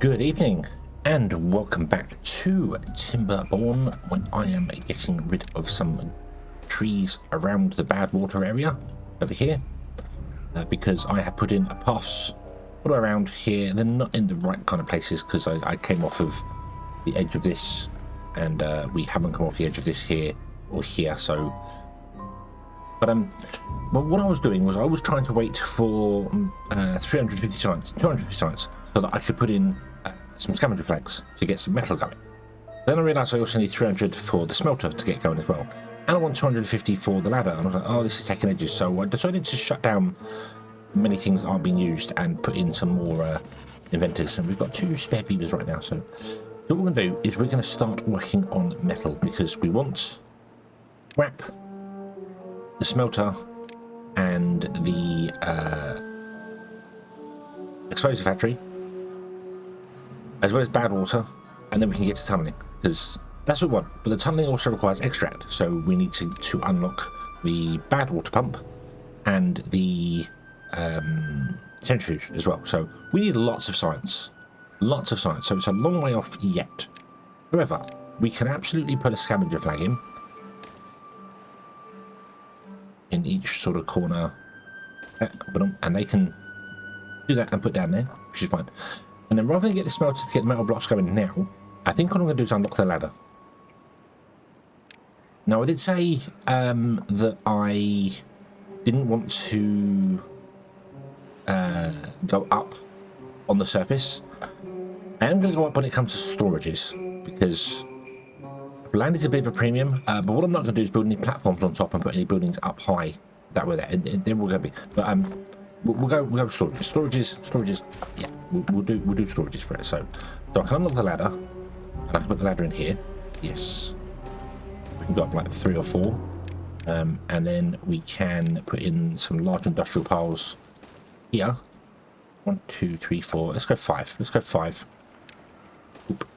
Good evening and welcome back to Timberborn, when I am getting rid of some trees around the bad water area over here because I have put in a pass all the way around here. They're not in the right kind of places because I came off of the edge of this and we haven't come off the edge of this here or here, so but what I was doing was I was trying to wait for 350 science, 250 science, so that I could put in some scavenger flags to get some metal going. Then I realised I also need 300 for the smelter to get going as well, and I want 250 for the ladder, and I was like, oh, this is taking ages, so I decided to shut down many things that aren't being used and put in some more inventors, and we've got 2 spare beavers right now. So what we're going to do is we're going to start working on metal because we want scrap, the smelter, and the explosive factory, as well as bad water, and then we can get to tunneling because that's what we want. But the tunneling also requires extract, so we need to unlock the bad water pump and the centrifuge as well. So we need lots of science, so it's a long way off yet. However, we can absolutely put a scavenger flag in each sort of corner, and they can do that and put down there, which is fine. And then rather than get the smelter to get the metal blocks going now, I think what I'm going to do is unlock the ladder. Now I did say that I didn't want to go up on the surface. I am going to go up when it comes to storages because land is a bit of a premium, but what I'm not going to do is build any platforms on top and put any buildings up high. That way, they're all going to be. But we'll go with storages. Yeah, we'll do storages for it. So I can unlock the ladder, and I can put the ladder in here. Yes, we can go up like 3 or 4, and then we can put in some large industrial piles here. 1, 2, 3, 4. Let's go 5. Let's go 5. Oop.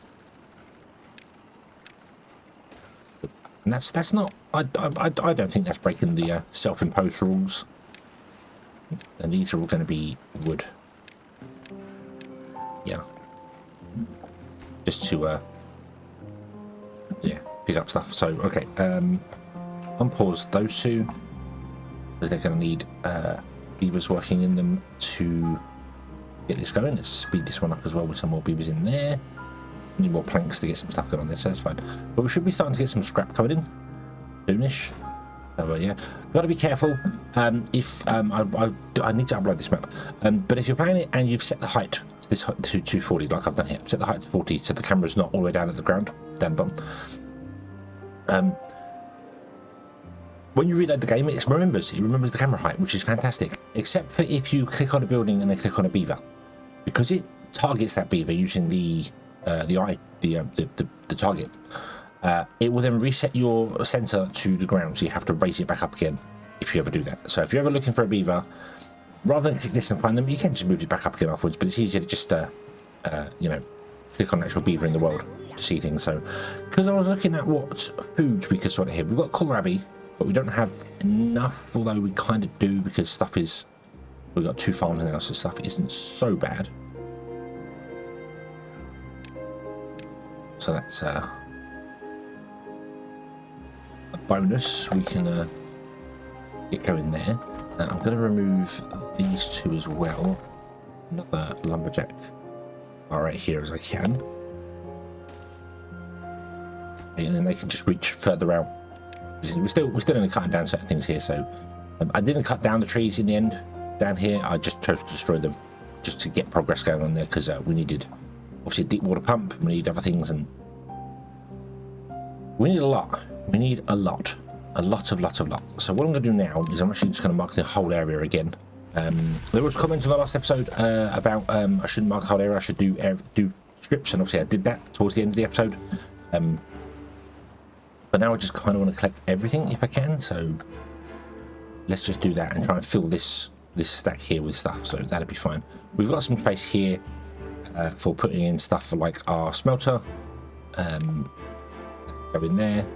And that's not. I don't think that's breaking the self-imposed rules. And these are all going to be wood. Yeah. Just to yeah, pick up stuff. So okay, unpause those 2 because they're going to need beavers working in them to get this going. Let's speed this one up as well with some more beavers in there. Need more planks to get some stuff going on there, so that's fine. But we should be starting to get some scrap coming in soonish. So yeah, got to be careful. If I need to upload this map, but if you're playing it and you've set the height to this to 240, like I've done here, set the height to 40, so the camera's not all the way down at the ground, down the bottom. When you reload the game, it remembers the camera height, which is fantastic. Except for if you click on a building and then click on a beaver, because it targets that beaver using the target. It will then reset your sensor to the ground, so you have to raise it back up again if you ever do that. So if you're ever looking for a beaver, rather than click this and find them, you can just move it back up again afterwards, but it's easier to just you know, click on the actual beaver in the world to see things. So because I was looking at what foods we could sort of here, we've got kohlrabi, but we don't have enough, although we kind of do because stuff is, we've got 2 farms now, so stuff isn't so bad. So that's a bonus. We can get going there. I'm going to remove these 2 as well. Another lumberjack right here as I can, and then they can just reach further out. We're still only cutting down certain things here, so I didn't cut down the trees in the end down here. I just chose to destroy them just to get progress going on there because we needed obviously a deep water pump, we need other things, and we need a lot. We need a lot. So what I'm going to do now is I'm actually just going to mark the whole area again. There was comments on the last episode about I shouldn't mark the whole area, I should do strips, and obviously I did that towards the end of the episode. But now I just kind of want to collect everything if I can, so let's just do that and try and fill this stack here with stuff, so that'll be fine. We've got some space here for putting in stuff for like our smelter. Go in there.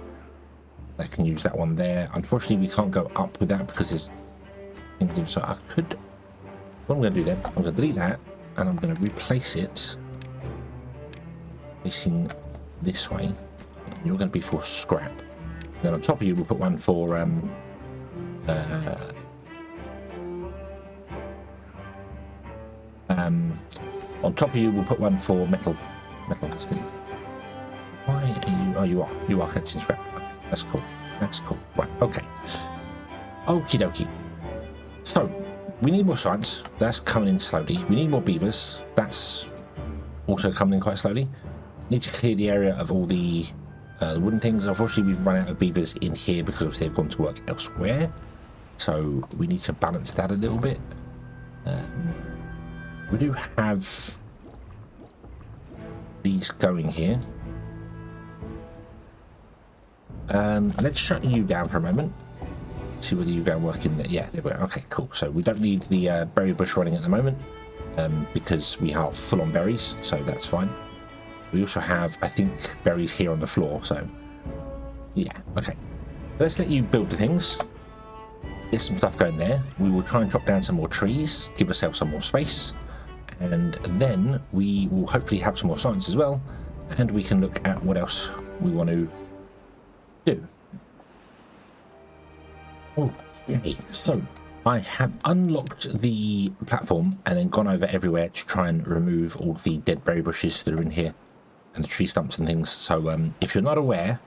I can use that one there. Unfortunately, we can't go up with that because there's things. So I could. What I'm going to do then? I'm going to delete that, and I'm going to replace it facing this way, and you're going to be for scrap. Then on top of you, we'll put one for on top of you, we'll put one for metal. Why are you? You are collecting scrap. Okay, that's cool. That's cool. Right. Okay. Okie dokie. So we need more science. That's coming in slowly. We need more beavers. That's also coming in quite slowly. Need to clear the area of all the wooden things. Unfortunately, we've run out of beavers in here because obviously they've gone to work elsewhere. So we need to balance that a little bit. We do have these going here. Let's shut you down for a moment. See whether you go and work in there. Yeah, there we go. Okay, cool. So we don't need the berry bush running at the moment because we are full on berries, so that's fine. We also have, I think, berries here on the floor, so yeah, okay. Let's let you build the things. Get some stuff going there. We will try and chop down some more trees, give ourselves some more space, and then we will hopefully have some more science as well, and we can look at what else we want to do. Okay, so I have unlocked the platform and then gone over everywhere to try and remove all the dead berry bushes that are in here and the tree stumps and things. So if you're not aware,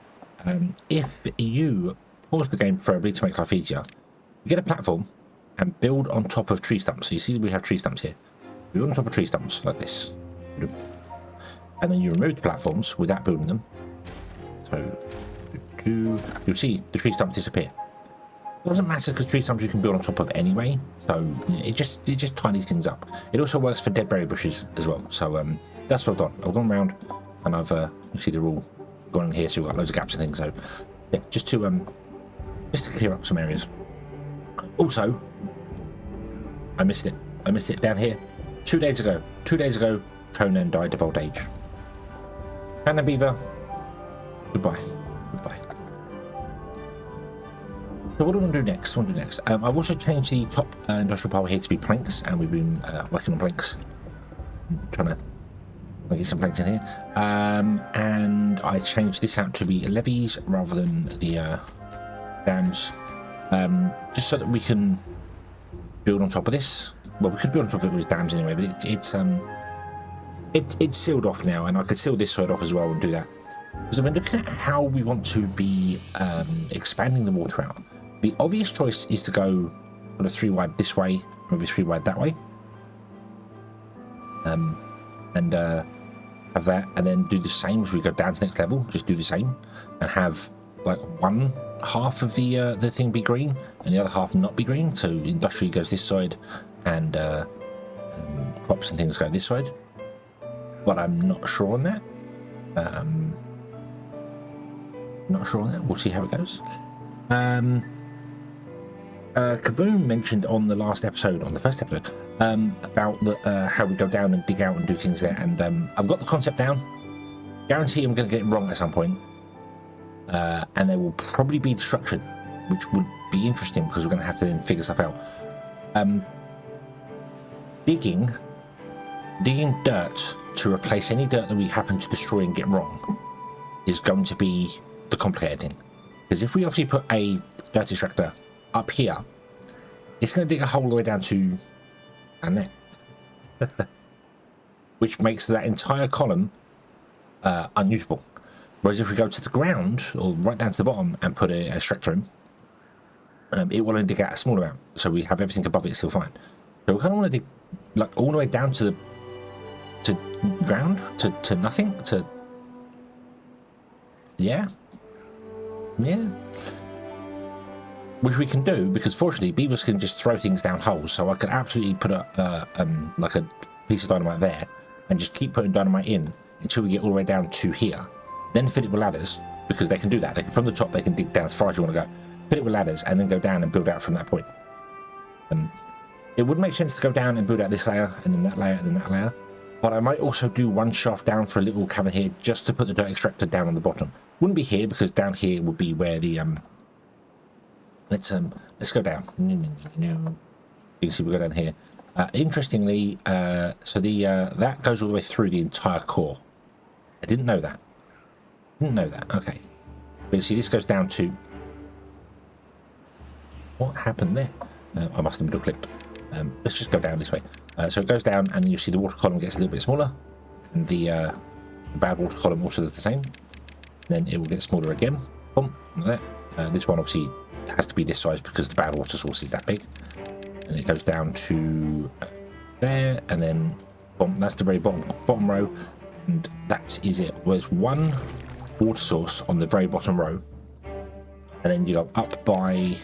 if you pause the game preferably to make life easier, you get a platform and build on top of tree stumps. So you see we have tree stumps here. Build on top of tree stumps like this, and then you remove the platforms without building them. So you'll see the tree stumps disappear. It doesn't matter because tree stumps you can build on top of anyway, so it just tidies things up. It also works for dead berry bushes as well. So that's what I've done. I've gone around and I've you see they're all gone in here, so we've got loads of gaps and things. So yeah, just to clear up some areas. Also, I missed it down here 2 days ago. 2 days ago, Conan died of old age. Conan Beaver, goodbye. So what do I want to do next? I've also changed the top industrial power here to be planks, and we've been working on planks. I'm trying to get some planks in here. And I changed this out to be levees rather than the dams, just so that we can build on top of this. Well, we could build on top of it with dams anyway, but it's sealed off now, and I could seal this side off as well and do that. Because I've been looking at how we want to be expanding the water out. The obvious choice is to go sort of 3 wide this way, maybe 3 wide that way, and have that, and then do the same as we go down to the next level. Just do the same, and have like one half of the thing be green, and the other half not be green. So industry goes this side, and crops and things go this side. But I'm not sure on that. We'll see how it goes. Kaboom mentioned on the first episode, about how we go down and dig out and do things there, and I've got the concept down. Guarantee I'm going to get it wrong at some point, and there will probably be destruction, which would be interesting because we're going to have to then figure stuff out. Digging dirt to replace any dirt that we happen to destroy and get wrong is going to be the complicated thing, because if we obviously put a dirt extractor up here, it's going to dig a hole all the way down to down there, which makes that entire column unusable. Whereas if we go to the ground or right down to the bottom and put a extractor in, it will only dig out a small amount, so we have everything above it still fine. So we kind of want to dig like all the way down to ground, to nothing, to yeah, which we can do because fortunately beavers can just throw things down holes. So I could absolutely put like a piece of dynamite there and just keep putting dynamite in until we get all the way down to here. Then fill it with ladders, because they can do that. From the top they can dig down as far as you want to go. Fill it with ladders and then go down and build out from that point. It would make sense to go down and build out this layer and then that layer and then that layer. But I might also do one shaft down for a little cavern here just to put the dirt extractor down on the bottom. Wouldn't be here because down here would be where the let's go down. You can see we go down here. Interestingly, so the that goes all the way through the entire core, I didn't know that. Didn't know that. Okay. But you see, this goes down to... What happened there? I must have middle clicked. Let's just go down this way. So it goes down, and you see the water column gets a little bit smaller, and the bad water column also does the same. Then it will get smaller again. Boom, like that. This one obviously has to be this size because the bad water source is that big. And it goes down to there, and then boom, that's the very bottom row, and that is it. There's one water source on the very bottom row, and then you go up by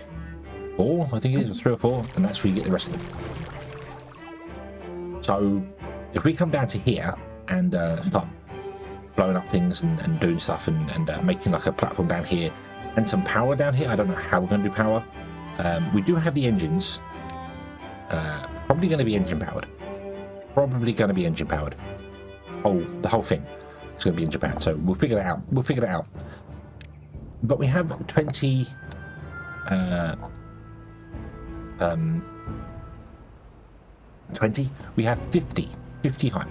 4, I think it is, or 3 or 4, and that's where you get the rest of them. So if we come down to here and start blowing up things and doing stuff and making like a platform down here and some power down here, I don't know how we're going to do power. We do have the engines, probably going to be engine powered. Oh, the whole thing is going to be engine powered, so we'll figure that out. But we have 20 20, we have 50 high.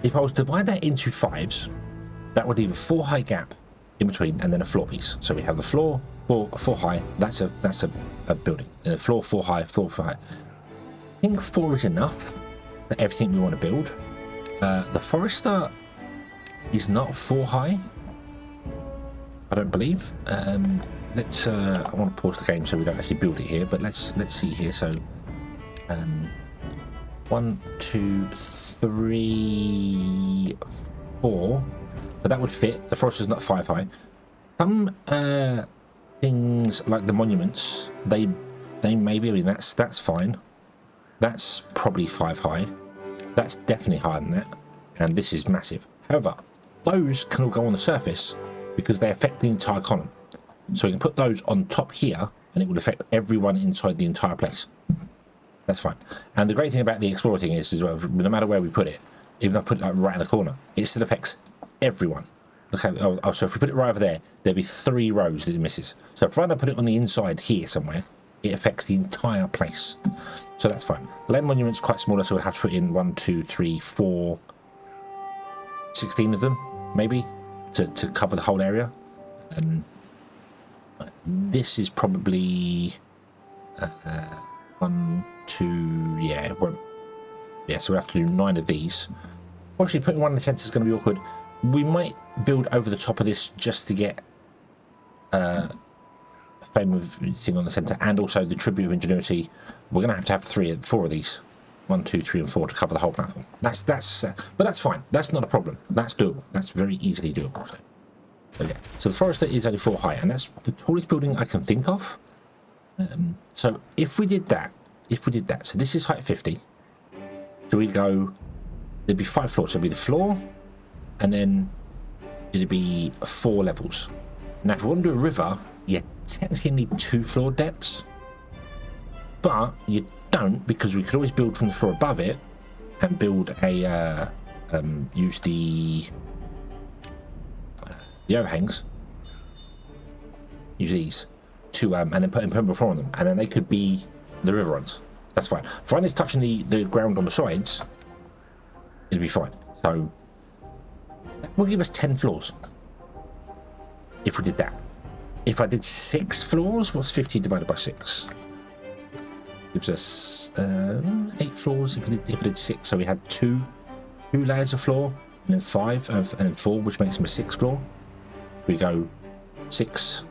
If I was to divide that into 5s, that would leave a 4 high gap in between, and then a floor piece. So we have the floor 4 high. That's a building. And the floor 4 high, floor 4 high. I think 4 is enough for everything we want to build. The Forester is not 4 high, I don't believe. Let's. I want to pause the game so we don't actually build it here. But let's see here. So, 1, 2, 3, 4. But that would fit. The Forester's not 5 high. Some things like the monuments, they maybe. I mean, that's fine. That's probably 5 high. That's definitely higher than that. And this is massive. However, those can all go on the surface because they affect the entire column. So we can put those on top here, and it will affect everyone inside the entire place. That's fine. And the great thing about the Explorer thing is, well, no matter where we put it, even if I put it like right in the corner, it still affects everyone. Okay. Oh, so if we put it right over there, there'll be 3 rows that it misses. So if I put it on the inside here somewhere, it affects the entire place. So that's fine. The land monument's quite smaller, so we'll have to put in 1, 2, 3, 4, 16 of them, maybe, to cover the whole area. This is probably 1, 2, yeah, so we'll have to do 9 of these. Actually, putting one in the centre is going to be awkward. We might build over the top of this just to get a frame of thing on the centre, and also the tribute of ingenuity. We're going to have 4 of these, 1, 2, 3, and 4 to cover the whole platform. But that's fine. That's not a problem. That's doable. That's very easily doable. Okay, so the Forester is only 4 high, and that's the tallest building I can think of. So if we did that, so this is height 50. So we'd go, there'd be 5 floors. So it'd be the floor, and then it'd be 4 levels. Now, if we want to do a river, you technically need 2 floor depths, but you don't, because we could always build from the floor above it and build a use the overhangs, use these to and then put in permanent floor on them, and then they could be the river runs. That's fine. Fine, it's touching the ground on the sides, it'll be fine. So that will give us 10 floors if we did that. If I did 6 floors, what's 50 divided by 6? Gives us 8 floors if we did 6. So we had 2 layers of floor, and then 5, and then 4, which makes them a 6th floor. We go 6,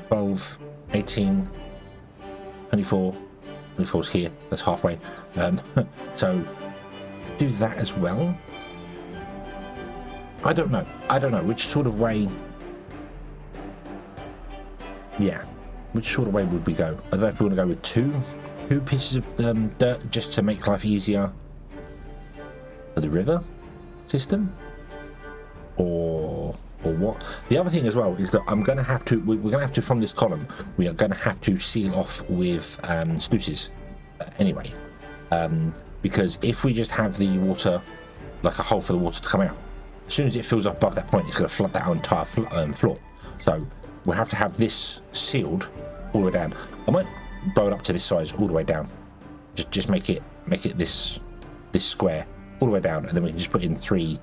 12, 18, 24. 24's here, that's halfway. So do that as well. I don't know which sort of way. Yeah, which sort of way would we go? I don't know if we want to go with two pieces of dirt just to make life easier for the river system, or what. The other thing as well is that we're going to have to, from this column, we are going to have to seal off with sluices anyway, because if we just have the water, like a hole for the water to come out, as soon as it fills up above that point, it's going to flood that entire floor. So we'll have to have this sealed all the way down. I might blow it up to this size all the way down, just make it this square all the way down, and then we can just put in 3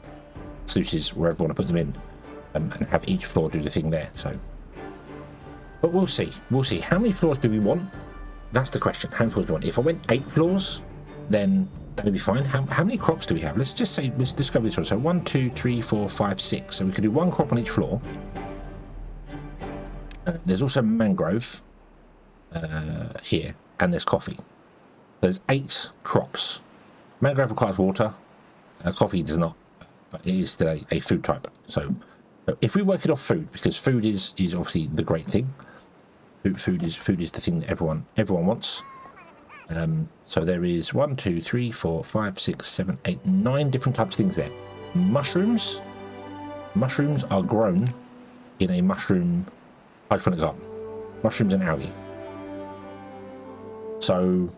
sluices wherever we want to put them in, and have each floor do the thing there. So, but we'll see. We'll see. How many floors do we want? That's the question. How many floors do we want? If I went 8 floors, then that'd be fine. How many crops do we have? Let's just say, let's go with this one. So 1, 2, 3, 4, 5, 6. So we could do 1 crop on each floor. There's also mangrove here, and there's coffee. There's 8 crops. Mangrove requires water. Coffee does not, but it is still a food type. So if we work it off food, because food is obviously the great thing. Food is the thing that everyone wants. So there is 1, 2, 3, 4, 5, 6, 7, 8, 9 different types of things there. Mushrooms are grown in a mushroom hydroponic garden. Mushrooms and algae. So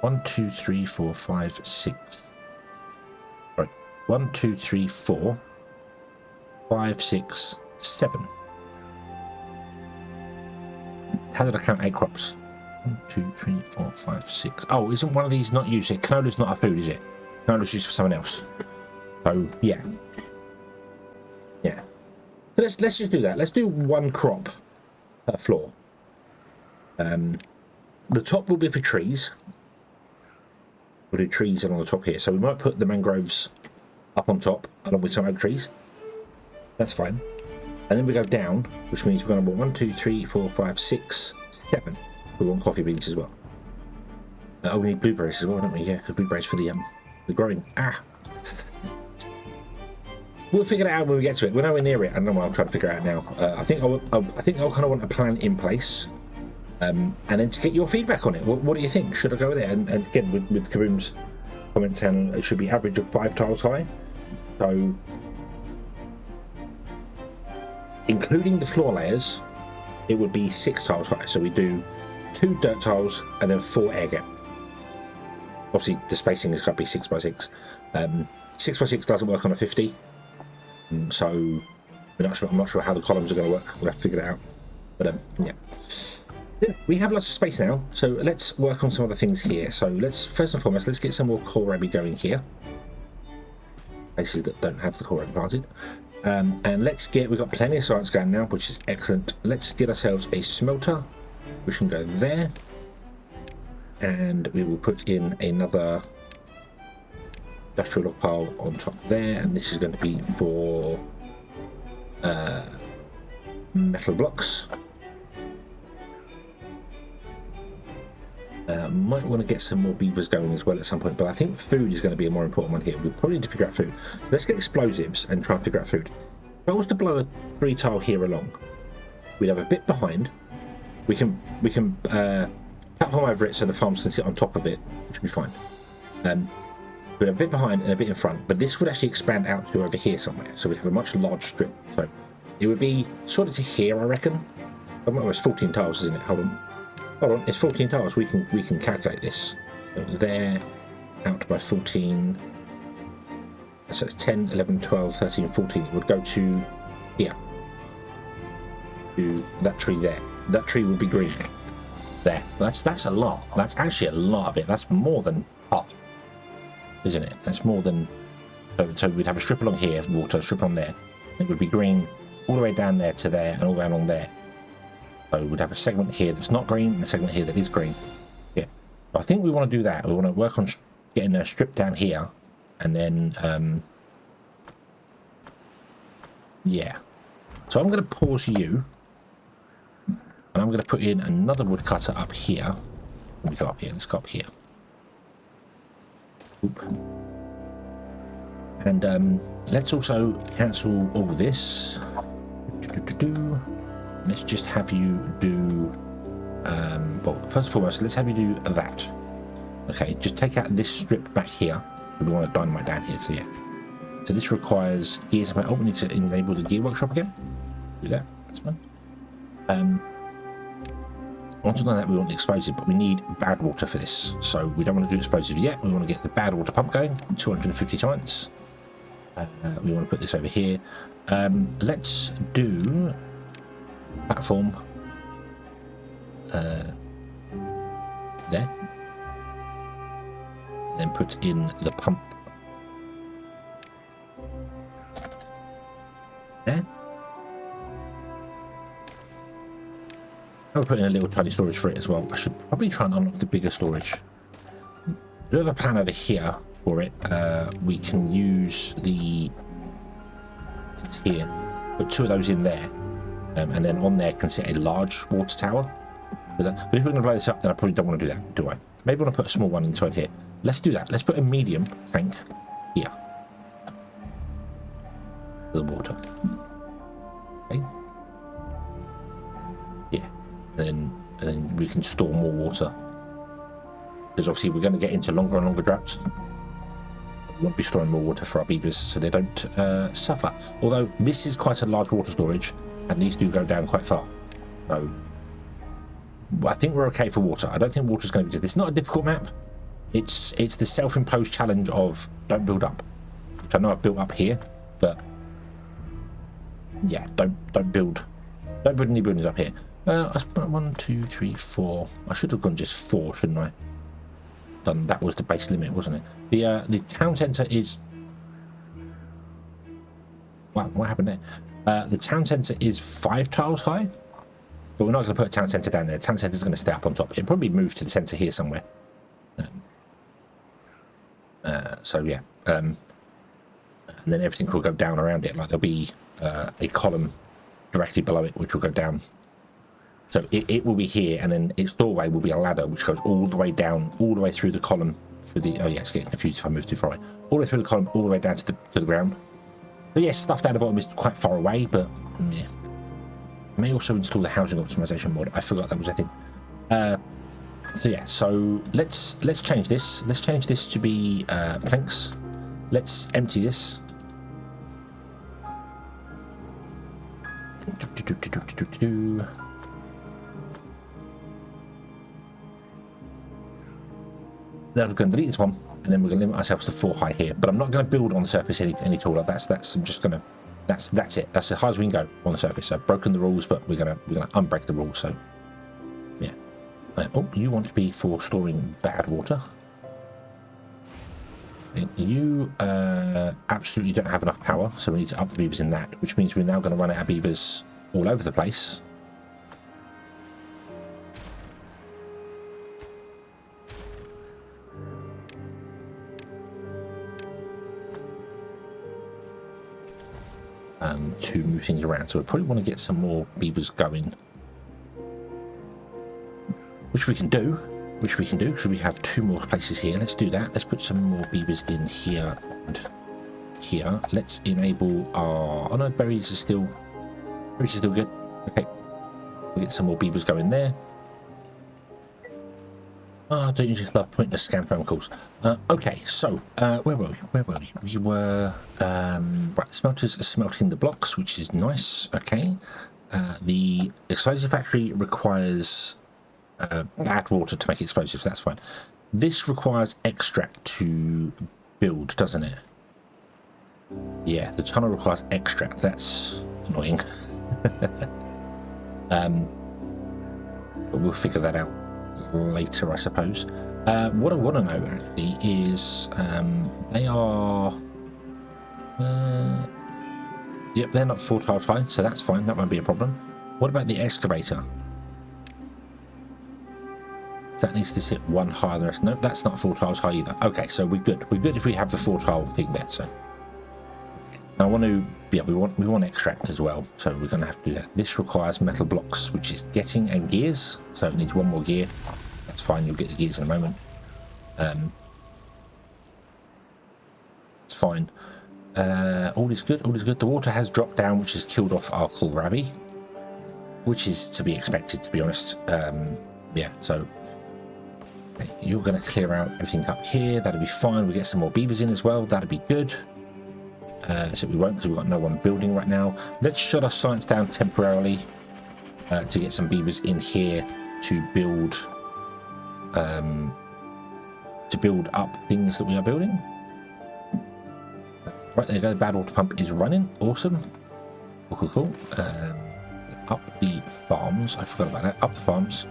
1, 2, 3, 4, 5, 6. Right. 1, 2, 3, 4, 5, 6, 7. How did I count 8 crops? 1, 2, 3, 4, 5, 6. Oh, isn't one of these not used? Canola's not a food, is it? Canola's used for someone else. So yeah. So let's just do that. Let's do 1 crop per floor. The top will be for trees. We'll do trees along the top here. So we might put the mangroves up on top along with some oak trees. That's fine. And then we go down, which means we're going to want 1, 2, 3, 4, 5, 6, 7. We want coffee beans as well. Oh, we need blueberries as well, don't we? Yeah, because blueberries for the growing. We'll figure it out when we get to it. We're nowhere near it. I don't know what I'm trying to figure out now. I think I'll kind of want a plan in place, and then to get your feedback on it. What do you think? Should I go with it? And again, with Kaboom's comments, and it should be average of 5 tiles high. So, including the floor layers, it would be 6 tiles high. So we do 2 dirt tiles and then 4 air gap. Obviously, the spacing has got to be 6 by 6. 6 by 6 doesn't work on a 50. So I'm not sure how the columns are going to work. We'll have to figure it out. But yeah, we have lots of space now. So let's work on some other things here. So first and foremost, let's get some more kohlrabi going here. Places that don't have the kohlrabi planted. And we've got plenty of science going now, which is excellent. Let's get ourselves a smelter. We can go there, and we will put in another industrial log pile on top there, and this is going to be for metal blocks. Might want to get some more beavers going as well at some point, but I think food is going to be a more important one here. We probably need to figure out food. Let's get explosives and try and figure out food. If I was to blow a 3 tile here along, we'd have a bit behind. We can platform over it so the farms can sit on top of it, which would be fine. We'd have a bit behind and a bit in front, but this would actually expand out to over here somewhere, so we'd have a much larger strip. So it would be sort of to here, I reckon. Oh, it's 14 tiles, isn't it? Hold on, it's 14 tiles. We can calculate this. So there, out by 14. So it's 10, 11, 12, 13, 14. It would go to here. To that tree there. That tree would be green. There. That's a lot. That's actually a lot of it. That's more than half, isn't it? That's more than. So we'd have a strip along here of water, a strip on there. It would be green all the way down there to there, and all the way along there. So we'd have a segment here that's not green, and a segment here that is green. Yeah. So I think we want to do that. We want to work on getting a strip down here, and then yeah. So I'm going to pause you, and I'm going to put in another woodcutter up here. Let me go up here. Let's go up here. Oop. And let's also cancel all this. Let's just have you do well, first and foremost, let's have you do that. Okay, just take out this strip back here. We want a dynamite down here, so yeah. So this requires gears. Oh, we need to enable the gear workshop again. Do that, that's fine. Once we've done that, we want the explosive, but we need bad water for this. So we don't want to do explosives yet. We want to get the bad water pump going, 250 times. We want to put this over here. Let's do platform there. Then put in the pump there. I'll put in a little tiny storage for it as well. I should probably try and unlock the bigger storage. I do have a plan over here for it. We can use the... It's here. Put 2 of those in there. And then on there can sit a large water tower. But if we're going to blow this up, then I probably don't want to do that, do I? Maybe I want to put a small one inside here. Let's do that. Let's put a medium tank here. For the water. Okay. Yeah. And then we can store more water. Because obviously we're going to get into longer and longer droughts. We won't be storing more water for our beavers so they don't suffer. Although this is quite a large water storage and these do go down quite far. So I think we're okay for water. I don't think water's going to be... It's not a difficult map. It's the self-imposed challenge of don't build up. Which I know I've built up here, but yeah, don't build any buildings up here. I put 1, 2, 3, 4. I should have gone just 4, shouldn't I? That was the base limit, wasn't it? The town centre is... Wow, what happened there? The town centre is 5 tiles high, but we're not going to put a town centre down there. Town centre is going to stay up on top. It'll probably move to the centre here somewhere. So yeah, and then everything will go down around it. Like there'll be a column directly below it, which will go down. So it will be here, and then its doorway will be a ladder, which goes all the way down, all the way through the column. Through the oh yeah, it's getting confused if I move too far away. All the way through the column, all the way down to the ground. So yes, stuff down the bottom is quite far away, but yeah. I may also install the housing optimization mod. I forgot that was a thing. So yeah, so let's change this. Let's change this to be planks. Let's empty this. Then we're going to delete this one, and then we're going to limit ourselves to 4 high here. But I'm not going to build on the surface any taller. That's I'm just going to. That's it. That's as high as we can go on the surface. I've broken the rules, but we're gonna unbreak the rules. So yeah. Oh, you want to be for storing bad water. You absolutely don't have enough power, so we need to up the beavers in that, which means we're now going to run out of beavers all over the place. To move things around, so we probably want to get some more beavers going, which we can do because we have 2 more places here. Let's do that. Let's put some more beavers in here and here. Let's enable our... Oh no, berries are still good. Okay, we'll get some more beavers going there. Oh, don't you just love pointless scam phone calls? Okay, so where were we? We were right. Smelters are smelting the blocks, which is nice. Okay, the explosive factory requires bad water to make explosives. That's fine. This requires extract to build, doesn't it? Yeah, the tunnel requires extract. That's annoying. But we'll figure that out later, I suppose. What I want to know actually is they are yep, they're not 4 tiles high, so that's fine. That won't be a problem. What about the excavator? That needs to sit 1 higher than the rest. Nope, that's not 4 tiles high either. Okay, so we're good. We're good if we have the 4 tile thing there. So I want to, yeah, we want extract as well, so we're going to have to do that. This requires metal blocks, which is getting, and gears, so it needs 1 more gear. That's fine, you'll get the gears in a moment. It's fine. All is good, all is good. The water has dropped down, which has killed off our kohlrabi, which is to be expected, to be honest. Yeah, so okay, you're going to clear out everything up here. That'll be fine. We'll get some more beavers in as well. That'll be good. So we won't, because we've got no one building right now. Let's shut our science down temporarily to get some beavers in here to build up things that we are building. Right, there you go. The bad water pump is running. Awesome. Cool. Up the farms. I forgot about that. Up the farms.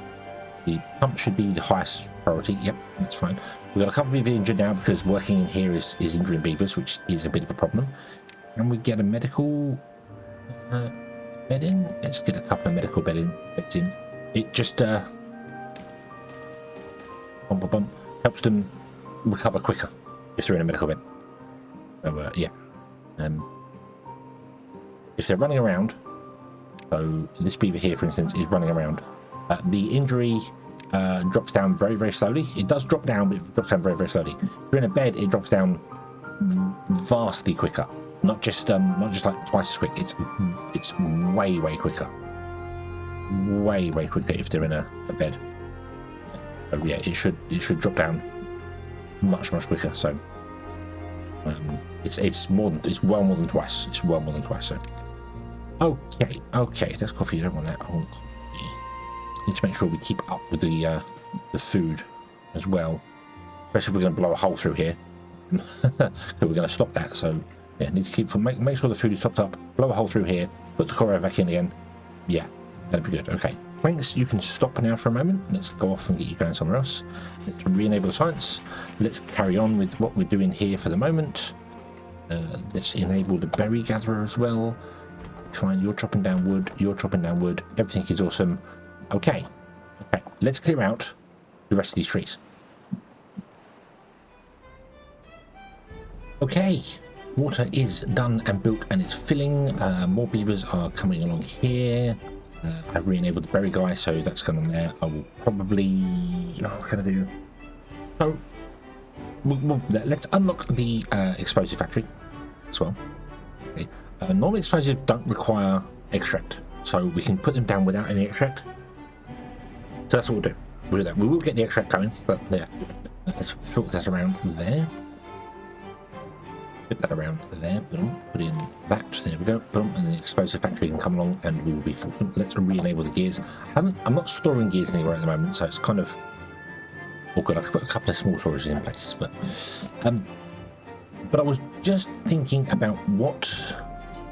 The pump should be the highest priority. Yep, that's fine. We've got a couple of beavers injured now because working in here is injuring beavers, which is a bit of a problem. And we get a medical... bed in. Let's get a couple of medical beds in. It just helps them recover quicker if they're in a medical bed. So yeah, if they're running around, so this beaver here, for instance, is running around. The injury drops down very, very slowly. It does drop down, but it drops down very, very slowly. If you're in a bed, it drops down vastly quicker. Not just like twice as quick. It's way, way quicker. Way, way quicker if they're in a bed. So yeah, it should drop down much, much quicker. So it's well more than twice. It's well more than twice. So okay, that's coffee. You don't want that. I want coffee. Need to make sure we keep up with the food as well. Especially if we're going to blow a hole through here. We're going to stop that. So yeah, need to make sure the food is topped up. Blow a hole through here. Put the coral back in again. Yeah, that'd be good. Okay, thanks. You can stop now for a moment. Let's go off and get you going somewhere else. Let's re-enable the science. Let's carry on with what we're doing here for the moment. Let's enable the berry gatherer as well. Fine, you're chopping down wood. You're chopping down wood. Everything is awesome. Okay, let's clear out the rest of these trees. Okay, water is done and built and it's filling. More beavers are coming along here. I've re-enabled the berry guy, so that's going on there. I will probably... what can I do? So, let's unlock the explosive factory as well. Okay. Normal explosives don't require extract, so we can put them down without any extract. So that's what we'll do. We'll do that. We will get the extract going, but yeah. Let's filter that around there. Put that around there. Boom. Put in that. There we go. Boom. And the explosive factory can come along, and we will be full. Let's re-enable the gears. I'm not storing gears anywhere at the moment, so it's kind of awkward. I could put a couple of small storages in places, but I was just thinking about what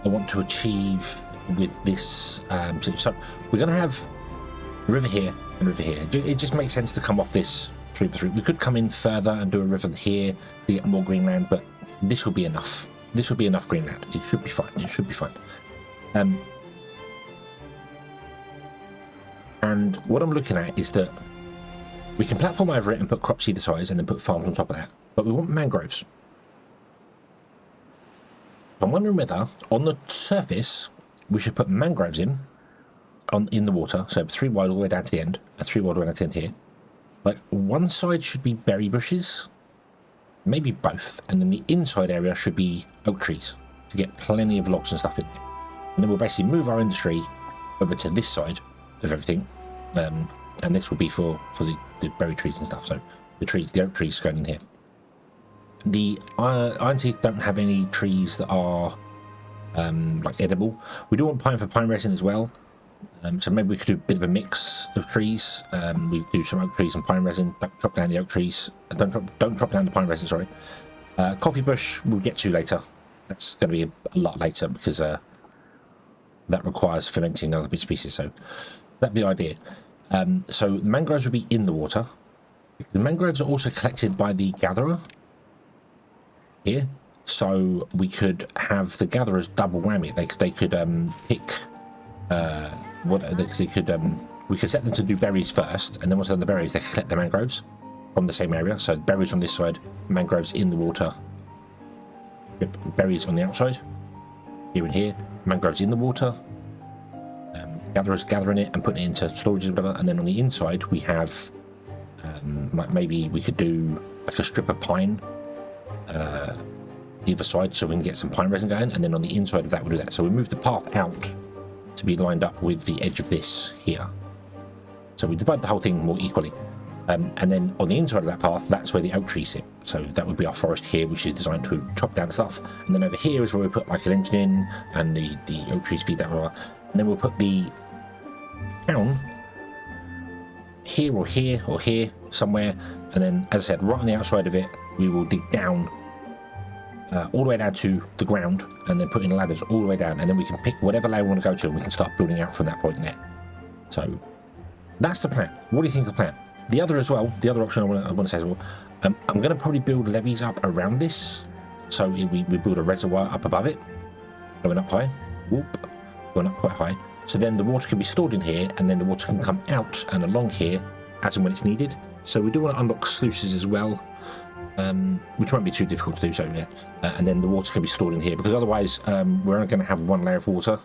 I want to achieve with this. So we're going to have a river here and a river here. It just makes sense to come off this 3x3. We could come in further and do a river here to get more greenland, but this will be enough. This will be enough greenland. It should be fine. It should be fine. And what I'm looking at is that we can platform over it and put crops either side and then put farms on top of that. But we want mangroves. I'm wondering whether on the surface we should put mangroves in the water, so 3 wide all the way down to the end, and 3 wide all the way down to the end here. Like one side should be berry bushes, maybe both, and then the inside area should be oak trees to get plenty of logs and stuff in there. And then we'll basically move our industry over to this side of everything, and this will be for the berry trees and stuff. So the oak trees going in here. The iron teeth don't have any trees that are like edible. We do want pine for pine resin as well, so maybe we could do a bit of a mix of trees. We do some oak trees and pine resin. Don't drop down the oak trees. Don't drop down the pine resin. Sorry. Coffee bush we'll get to later. That's going to be a lot later because that requires fermenting other bits and pieces. So that'd be the idea. So the mangroves will be in the water. The mangroves are also collected by the gatherer here, so we could have the gatherers double whammy. They could pick we could set them to do berries first, and then once they're done the berries, they can collect the mangroves from the same area. So berries on this side, mangroves in the water. Berries on the outside, here and here, mangroves in the water. Gatherers gathering it and putting it into storages and whatever, and then on the inside we have like maybe we could do like a strip of pine either side, so we can get some pine resin going, and then on the inside of that we'll do that. So we move the path out to be lined up with the edge of this here, so we divide the whole thing more equally, and then on the inside of that path, that's where the oak trees sit. So that would be our forest here, which is designed to chop down stuff, and then over here is where we put like an engine in, and the oak trees feed that, and then we'll put the town here or here or here somewhere, and then, as I said, right on the outside of it we will dig down all the way down to the ground, and then put in ladders all the way down, and then we can pick whatever layer we want to go to, and we can start building out from that point there. So that's the plan. What do you think of the plan? The other option I want to say as well, I'm going to probably build levees up around this, so we build a reservoir up above it, going up high. Whoop. going up quite high. So then the water can be stored in here, and then the water can come out and along here as and when it's needed. So we do want to unlock sluices as well, which won't be too difficult to do. So yeah, and then the water can be stored in here, because otherwise we're only going to have one layer of water,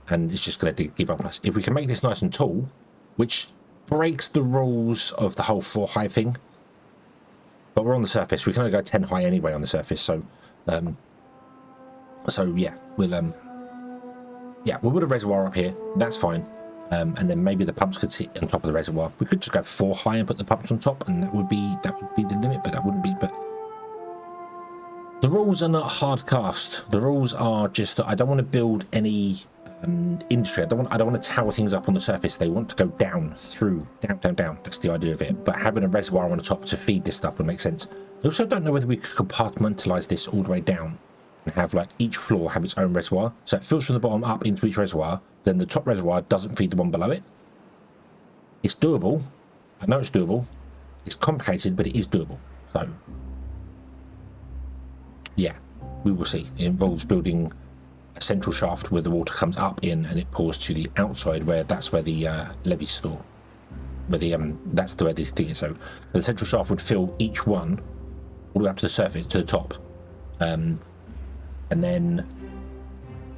and it's just going to give up on us. If we can make this nice and tall, which breaks the rules of the whole 4 high thing, but we're on the surface. We can only go 10 high anyway on the surface. So yeah, we'll put a reservoir up here. That's fine. And then maybe the pumps could sit on top of the reservoir. We could just go 4 high and put the pumps on top, and that would be the limit. But that wouldn't be. But the rules are not hard cast. The rules are just that I don't want to build any industry. I don't want to tower things up on the surface. They want to go down through, down. That's the idea of it. But having a reservoir on the top to feed this stuff would make sense. I also don't know whether we could compartmentalize this all the way down and have like each floor have its own reservoir, so it fills from the bottom up into each reservoir. Then the top reservoir doesn't feed the one below it. It's doable. I know it's doable. It's complicated, but it is doable. So yeah, we will see. It involves building a central shaft where the water comes up in and it pours to the outside, where that's where the levees store. Where the that's where this thing is. So the central shaft would fill each one all the way up to the surface, to the top. And then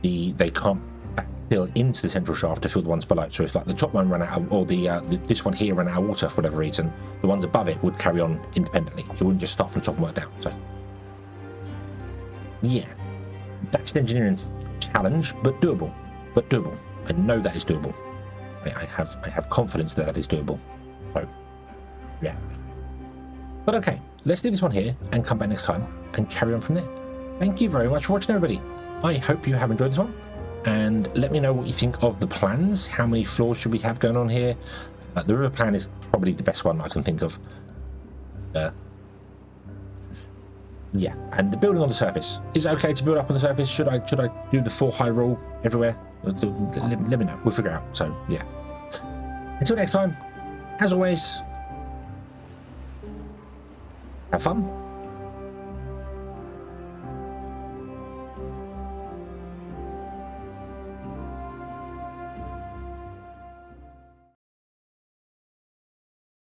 they can't backfill into the central shaft to fill the ones below. So if like the top one ran out of, or this one here ran out of water for whatever reason, the ones above it would carry on independently. It wouldn't just start from the top and work down. So yeah, that's an engineering challenge, but doable. I know that is doable. I have confidence that is doable. So yeah. But okay, let's leave this one here and come back next time and carry on from there. Thank you very much for watching, everybody. I hope you have enjoyed this one, and let me know what you think of the plans. How many floors should we have going on here? The river plan is probably the best one I can think of. Yeah, and the building on the surface. Is it okay to build up on the surface? Should I do the 4 high rule everywhere? Let me know. We'll figure it out. So yeah. Until next time, as always, have fun.